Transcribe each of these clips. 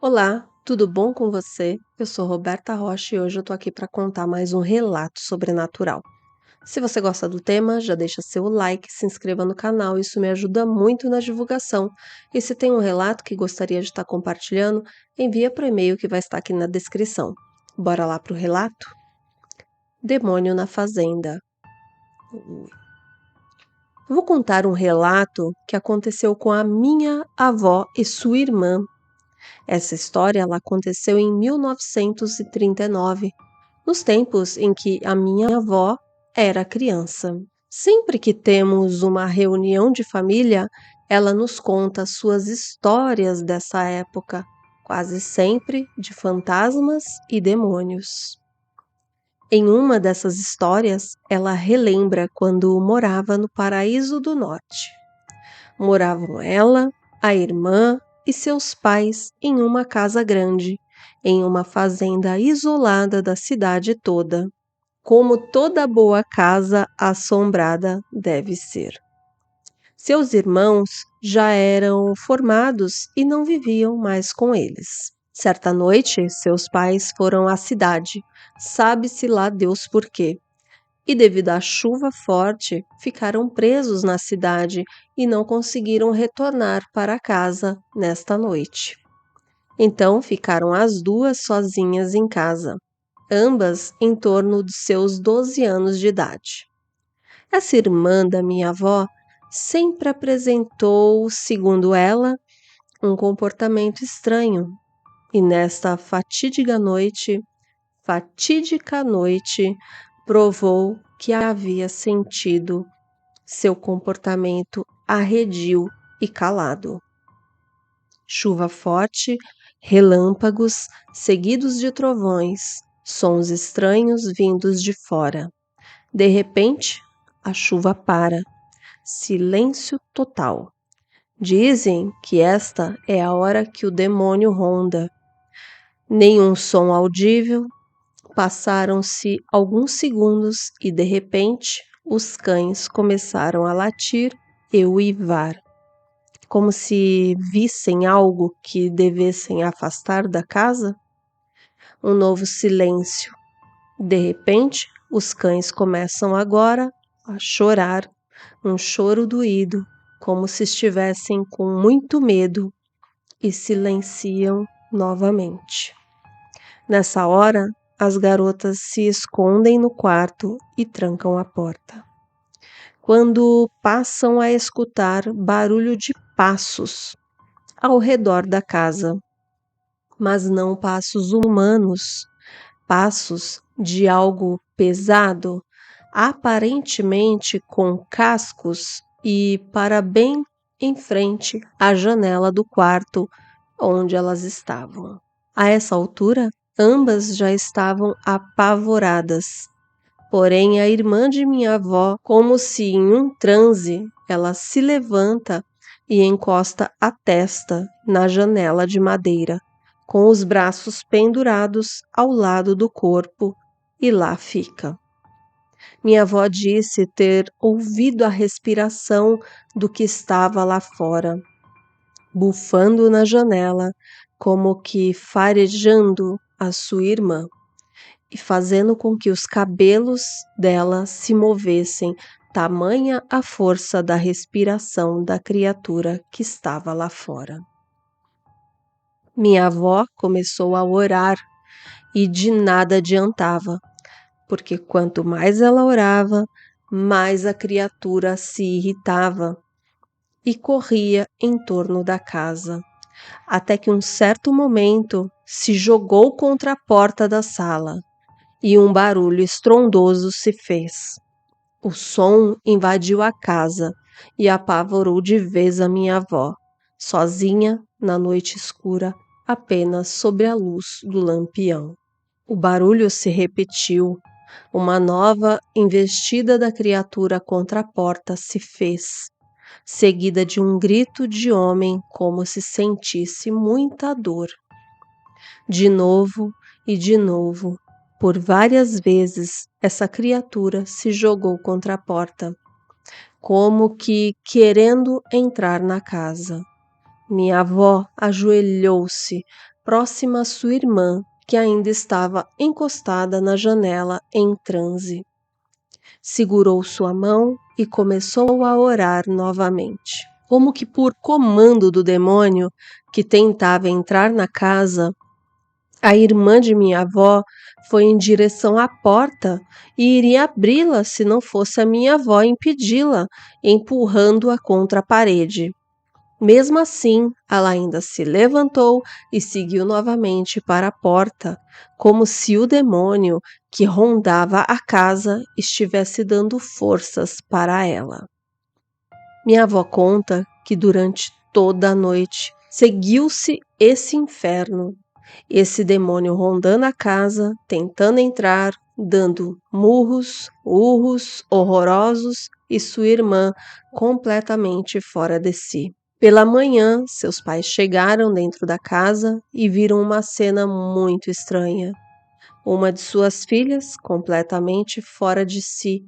Olá, tudo bom com você? Eu sou Roberta Rocha e hoje eu tô aqui para contar mais um relato sobrenatural. Se você gosta do tema, já deixa seu like, se inscreva no canal, isso me ajuda muito na divulgação. E se tem um relato que gostaria de estar compartilhando, envia para o e-mail que vai estar aqui na descrição. Bora lá pro relato? Demônio na fazenda. Vou contar um relato que aconteceu com a minha avó e sua irmã. Essa história ela aconteceu em 1939, nos tempos em que a minha avó era criança. Sempre que temos uma reunião de família, ela nos conta suas histórias dessa época, quase sempre de fantasmas e demônios. Em uma dessas histórias, ela relembra quando morava no Paraíso do Norte. Moravam ela, a irmã e seus pais em uma casa grande, em uma fazenda isolada da cidade toda, como toda boa casa assombrada deve ser. Seus irmãos já eram formados e não viviam mais com eles. Certa noite, seus pais foram à cidade, sabe-se lá Deus por quê, e devido à chuva forte, ficaram presos na cidade e não conseguiram retornar para casa nesta noite. Então ficaram as duas sozinhas em casa, ambas em torno de seus 12 anos de idade. Essa irmã da minha avó sempre apresentou, segundo ela, um comportamento estranho, e nesta fatídica noite, provou que havia sentido seu comportamento arredio e calado. Chuva forte, relâmpagos, seguidos de trovões, sons estranhos vindos de fora. De repente, a chuva para. Silêncio total. Dizem que esta é a hora que o demônio ronda. Nenhum som audível. Passaram-se alguns segundos e, de repente, os cães começaram a latir e uivar, como se vissem algo que devessem afastar da casa. Um novo silêncio. De repente, os cães começam agora a chorar, um choro doído, como se estivessem com muito medo, e silenciam novamente. Nessa hora, as garotas se escondem no quarto e trancam a porta. Quando passam a escutar barulho de passos ao redor da casa, mas não passos humanos, passos de algo pesado, aparentemente com cascos, e para bem em frente à janela do quarto onde elas estavam. A essa altura, ambas já estavam apavoradas. Porém, a irmã de minha avó, como se em um transe, ela se levanta e encosta a testa na janela de madeira, com os braços pendurados ao lado do corpo, e lá fica. Minha avó disse ter ouvido a respiração do que estava lá fora, bufando na janela, como que farejando a sua irmã e fazendo com que os cabelos dela se movessem, tamanha a força da respiração da criatura que estava lá fora. Minha avó começou a orar e de nada adiantava, porque quanto mais ela orava, mais a criatura se irritava e corria em torno da casa, até que um certo momento se jogou contra a porta da sala e um barulho estrondoso se fez. O som invadiu a casa e apavorou de vez a minha avó, sozinha na noite escura, apenas sob a luz do lampião. O barulho se repetiu. Uma nova investida da criatura contra a porta se fez, seguida de um grito de homem como se sentisse muita dor. De novo e de novo, por várias vezes, essa criatura se jogou contra a porta, como que querendo entrar na casa. Minha avó ajoelhou-se próxima à sua irmã, que ainda estava encostada na janela em transe. Segurou sua mão e começou a orar novamente. Como que por comando do demônio que tentava entrar na casa, a irmã de minha avó foi em direção à porta e iria abri-la se não fosse a minha avó impedi-la, empurrando-a contra a parede. Mesmo assim, ela ainda se levantou e seguiu novamente para a porta, como se o demônio que rondava a casa estivesse dando forças para ela. Minha avó conta que durante toda a noite seguiu-se esse inferno, esse demônio rondando a casa, tentando entrar, dando murros, urros horrorosos e sua irmã completamente fora de si. Pela manhã, seus pais chegaram dentro da casa e viram uma cena muito estranha. Uma de suas filhas completamente fora de si,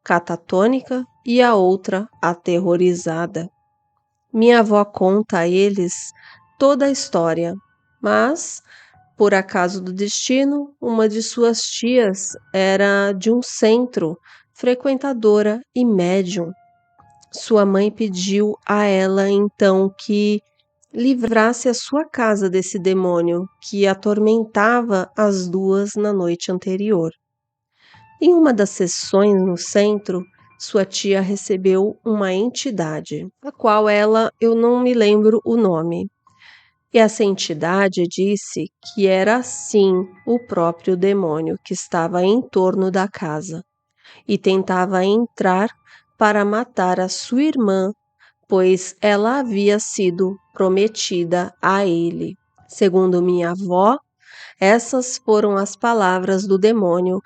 catatônica, e a outra aterrorizada. Minha avó conta a eles toda a história, mas, por acaso do destino, uma de suas tias era de um centro, frequentadora e médium. Sua mãe pediu a ela então que livrasse a sua casa desse demônio que atormentava as duas na noite anterior. Em uma das sessões no centro, sua tia recebeu uma entidade, a qual eu não me lembro o nome. E essa entidade disse que era sim o próprio demônio que estava em torno da casa e tentava entrar para matar a sua irmã, pois ela havia sido prometida a ele. Segundo minha avó, essas foram as palavras do demônio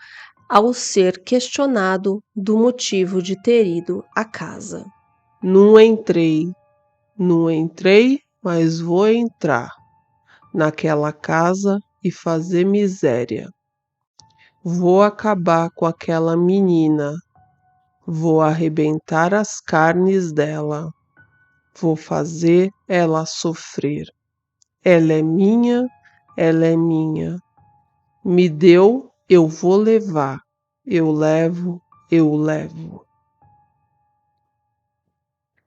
ao ser questionado do motivo de ter ido à casa. Não entrei, mas vou entrar naquela casa e fazer miséria. Vou acabar com aquela menina. Vou arrebentar as carnes dela. Vou fazer ela sofrer. Ela é minha, ela é minha. Me deu, eu vou levar. Eu levo, eu levo.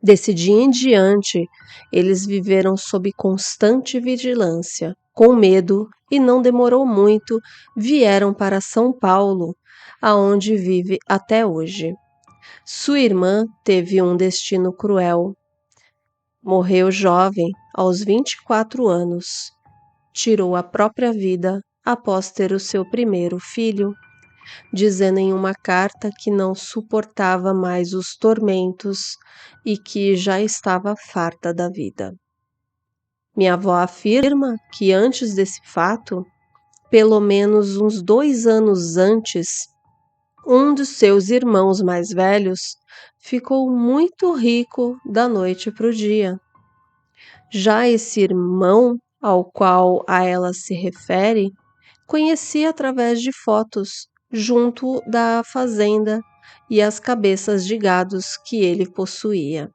Desse dia em diante, eles viveram sob constante vigilância, com medo, e não demorou muito, vieram para São Paulo, aonde vive até hoje. Sua irmã teve um destino cruel. Morreu jovem, aos 24 anos. Tirou a própria vida após ter o seu primeiro filho, dizendo em uma carta que não suportava mais os tormentos e que já estava farta da vida. Minha avó afirma que antes desse fato, pelo menos uns 2 anos antes, um dos seus irmãos mais velhos ficou muito rico da noite para o dia. Já esse irmão, ao qual a ela se refere, conhecia através de fotos junto da fazenda e as cabeças de gados que ele possuía.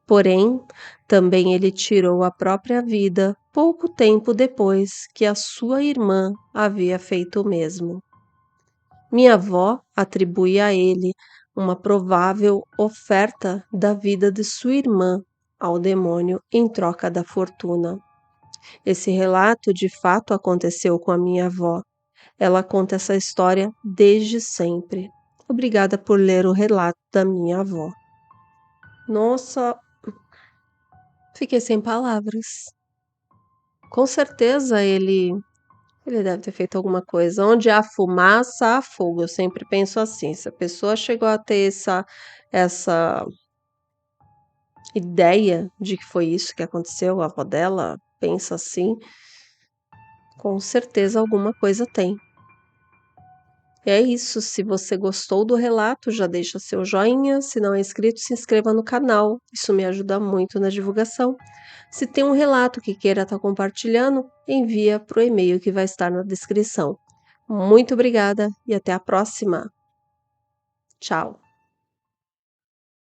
Porém, também ele tirou a própria vida pouco tempo depois que a sua irmã havia feito o mesmo. Minha avó atribui a ele uma provável oferta da vida de sua irmã ao demônio em troca da fortuna. Esse relato de fato aconteceu com a minha avó. Ela conta essa história desde sempre. Obrigada por ler o relato da minha avó. Nossa, fiquei sem palavras. Com certeza ele deve ter feito alguma coisa. Onde há fumaça, há fogo. Eu sempre penso assim. Se a pessoa chegou a ter essa ideia de que foi isso que aconteceu, a avó dela pensa assim, com certeza alguma coisa tem. É isso, se você gostou do relato, já deixa seu joinha, se não é inscrito, se inscreva no canal, isso me ajuda muito na divulgação. Se tem um relato que queira estar compartilhando, envia para o e-mail que vai estar na descrição. Muito obrigada e até a próxima. Tchau!